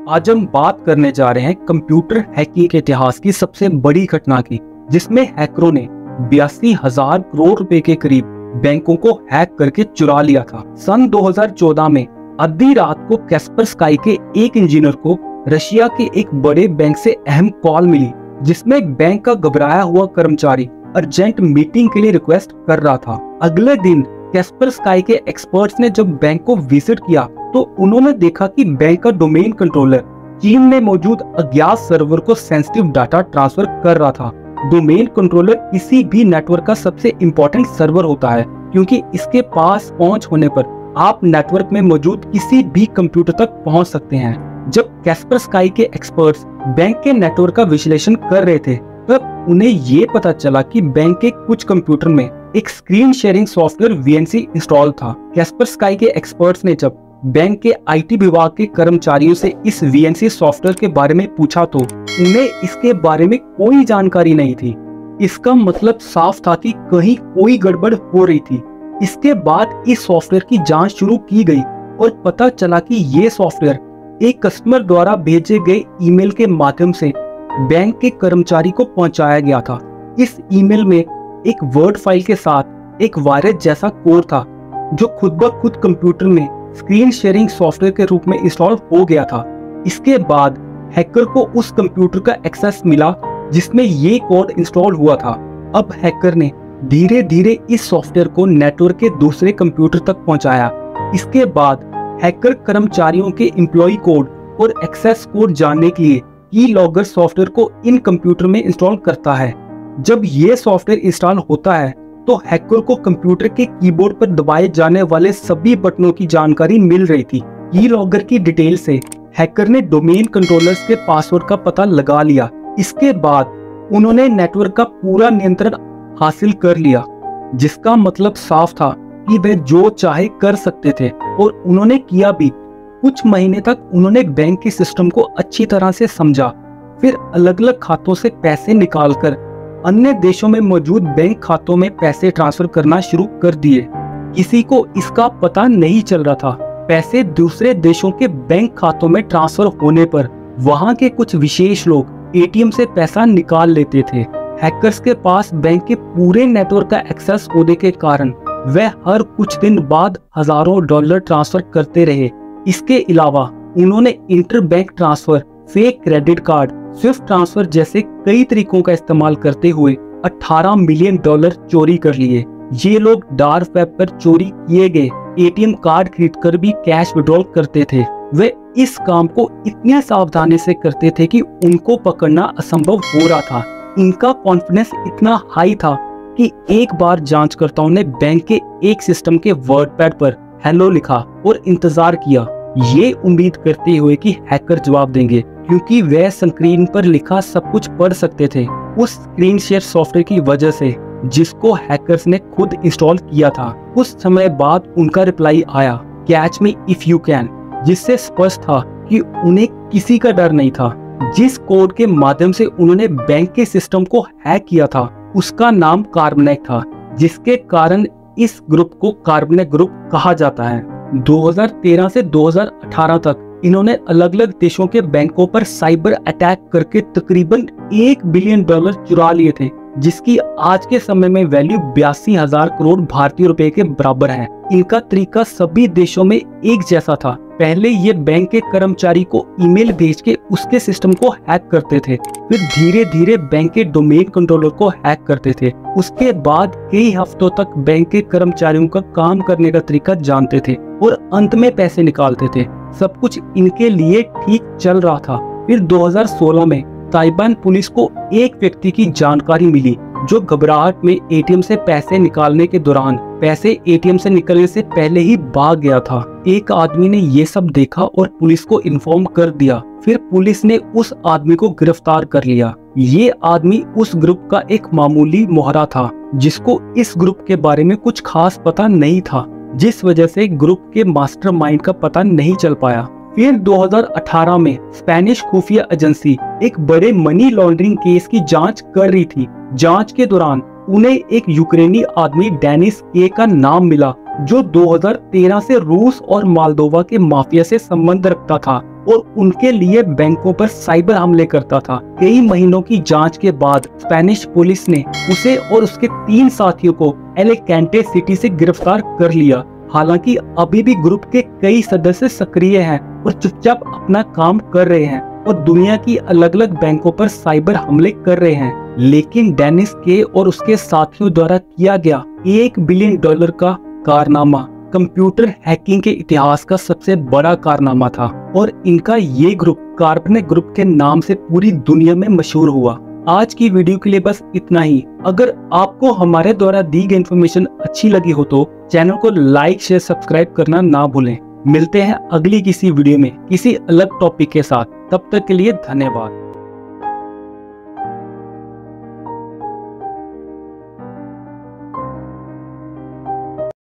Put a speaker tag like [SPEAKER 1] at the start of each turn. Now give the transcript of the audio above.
[SPEAKER 1] आज हम बात करने जा रहे हैं कंप्यूटर हैकिंग के इतिहास की सबसे बड़ी घटना की, जिसमें हैकरों ने 82,000 करोड़ रुपए के करीब बैंकों को हैक करके चुरा लिया था। सन 2014 में आधी रात को कैस्परस्काई के एक इंजीनियर को रशिया के एक बड़े बैंक से अहम कॉल मिली, जिसमें एक बैंक का घबराया हुआ कर्मचारी अर्जेंट मीटिंग के लिए रिक्वेस्ट कर रहा था। अगले दिन कैस्परस्काई के एक्सपर्ट्स ने जब बैंक को विजिट किया तो उन्होंने देखा कि बैंक का डोमेन कंट्रोलर चीन में मौजूद अज्ञात सर्वर को सेंसिटिव डाटा ट्रांसफर कर रहा था। डोमेन कंट्रोलर किसी भी नेटवर्क का सबसे इम्पोर्टेंट सर्वर होता है, क्योंकि इसके पास पहुंच होने पर आप नेटवर्क में मौजूद किसी भी कंप्यूटर तक पहुंच सकते हैं। जब कैस्परस्काई के एक्सपर्ट्स बैंक के नेटवर्क का विश्लेषण कर रहे थे, तब उन्हें ये पता चला कि बैंक के कुछ कंप्यूटर में एक screen sharing software VNC install था। कैस्परस्काई के एक्सपर्ट्स ने जब बैंक के IT विभाग के कर्मचारियों से इस VNC सॉफ्टवेयर के बारे में पूछा तो उन्हें इसके बारे में कोई जानकारी नहीं थी। इसका मतलब साफ था कि कहीं कोई गड़बड़ हो रही थी। इसके बाद इस सॉफ्टवेयर की जांच शुरू की गई और पता चला कि ये सॉफ्टवेयर एक कस्टमर द्वारा भेजे गए ईमेल के माध्यम से बैंक के कर्मचारी को पहुंचाया गया था। इस ईमेल में एक वर्ड फाइल के साथ एक वायरस जैसा कोड था, जो खुद ब खुद कंप्यूटर में स्क्रीन शेयरिंग सॉफ्टवेयर के रूप में इंस्टॉल हो गया था। इसके बाद हैकर को उस कंप्यूटर का एक्सेस मिला जिसमें ये कोड इंस्टॉल हुआ था। अब हैकर ने धीरे धीरे इस सॉफ्टवेयर को नेटवर्क के दूसरे कंप्यूटर तक पहुंचाया। इसके बाद हैकर कर्मचारियों के एम्प्लॉय कोड और एक्सेस कोड जानने के लिए कीलॉगर सॉफ्टवेयर को इन कंप्यूटर में इंस्टॉल करता है। जब ये सॉफ्टवेयर इंस्टॉल होता है तो हैकर को कंप्यूटर के कीबोर्ड पर दबाए जाने वाले सभी बटनों की जानकारी मिल रही थी। कीलॉगर की डिटेल से हैकर ने डोमेन कंट्रोलर्स के पासवर्ड का पता लगा लिया। इसके बाद उन्होंने नेटवर्क का पूरा नियंत्रण हासिल कर लिया, जिसका मतलब साफ था कि वे जो चाहे कर सकते थे, और उन्होंने किया भी। कुछ महीने तक उन्होंने बैंक के सिस्टम को अच्छी तरह से समझा, फिर अलग अलग खातों से पैसे निकालकर अन्य देशों में मौजूद बैंक खातों में पैसे ट्रांसफर करना शुरू कर दिए। किसी को इसका पता नहीं चल रहा था। पैसे दूसरे देशों के बैंक खातों में ट्रांसफर होने पर वहां के कुछ विशेष लोग ATM से पैसा निकाल लेते थे। हैकर्स के पास बैंक के पूरे नेटवर्क का एक्सेस होने के कारण वह हर कुछ दिन बाद हजारों डॉलर ट्रांसफर करते रहे। इसके अलावा उन्होंने inter bank transfer, fake credit card, Swift transfer जैसे कई तरीकों का इस्तेमाल करते हुए 18 मिलियन डॉलर चोरी कर लिए। ये लोग डार्क वेब पर चोरी किए गए ATM कार्ड खरीदकर भी कैश विड्रॉल करते थे। वे इस काम को इतने सावधानी से करते थे कि उनको पकड़ना असंभव हो रहा था। इनका कॉन्फिडेंस इतना हाई था कि एक बार जांचकर्ताओं ने बैंक के एक सिस्टम के वर्डपैड पर हेलो लिखा और इंतजार किया, ये उम्मीद करते हुए कि हैकर जवाब देंगे, क्योंकि वह स्क्रीन पर लिखा सब कुछ पढ़ सकते थे उस स्क्रीन शेयर सॉफ्टवेयर की वजह से, जिसको हैकर्स ने खुद इंस्टॉल किया था। कुछ समय बाद उनका रिप्लाई आया, catch me if you can, जिससे स्पष्ट था कि उन्हें किसी का डर नहीं था। जिस कोड के माध्यम से उन्होंने बैंक के सिस्टम को हैक किया था उसका नाम कार्बनेट था, जिसके कारण इस ग्रुप को कार्बनेट ग्रुप कहा जाता है। 2013 से 2018 तक इन्होंने अलग अलग देशों के बैंकों पर साइबर अटैक करके तकरीबन $1 बिलियन चुरा लिए थे, जिसकी आज के समय में वैल्यू 82,000 करोड़ भारतीय रुपए के बराबर है। इनका तरीका सभी देशों में एक जैसा था। पहले ये बैंक के कर्मचारी को ईमेल भेज के उसके सिस्टम को हैक करते थे, फिर धीरे धीरे बैंक के डोमेन कंट्रोलर को हैक करते थे। उसके बाद कई हफ्तों तक बैंक के कर्मचारियों का काम करने का तरीका जानते थे और अंत में पैसे निकालते थे। सब कुछ इनके लिए ठीक चल रहा था। फिर 2016 में ताइवान पुलिस को एक व्यक्ति की जानकारी मिली जो घबराहट में ATM से पैसे निकालने के दौरान पैसे ATM से निकलने से पहले ही भाग गया था। एक आदमी ने ये सब देखा और पुलिस को इन्फॉर्म कर दिया। फिर पुलिस ने उस आदमी को गिरफ्तार कर लिया। ये आदमी उस ग्रुप का एक मामूली मोहरा था, जिसको इस ग्रुप के बारे में कुछ खास पता नहीं था, जिस वजह से ग्रुप के मास्टरमाइंड का पता नहीं चल पाया। फिर 2018 में स्पेनिश खुफिया एजेंसी एक बड़े मनी लॉन्ड्रिंग केस की जांच कर रही थी। जांच के दौरान उन्हें एक यूक्रेनी आदमी डेनिस के का नाम मिला, जो 2013 से रूस और मालदोवा के माफिया से संबंध रखता था और उनके लिए बैंकों पर साइबर हमले करता था। कई महीनों की जांच के बाद स्पेनिश पुलिस ने उसे और उसके 3 साथियों को एलिकेंटे सिटी से गिरफ्तार कर लिया। हालांकि अभी भी ग्रुप के कई सदस्य सक्रिय हैं और चुपचाप अपना काम कर रहे हैं और दुनिया की अलग अलग बैंकों पर साइबर हमले कर रहे हैं। लेकिन डेनिस के और उसके साथियों द्वारा किया गया $1 बिलियन का कारनामा कंप्यूटर हैकिंग के इतिहास का सबसे बड़ा कारनामा था और इनका ये ग्रुप कार्बनेट ग्रुप के नाम से पूरी दुनिया में मशहूर हुआ। आज की वीडियो के लिए बस इतना ही। अगर आपको हमारे द्वारा दी गई इन्फॉर्मेशन अच्छी लगी हो तो चैनल को लाइक शेयर सब्सक्राइब करना ना भूलें। मिलते हैं अगली किसी वीडियो में किसी अलग टॉपिक के साथ। तब तक के लिए धन्यवाद।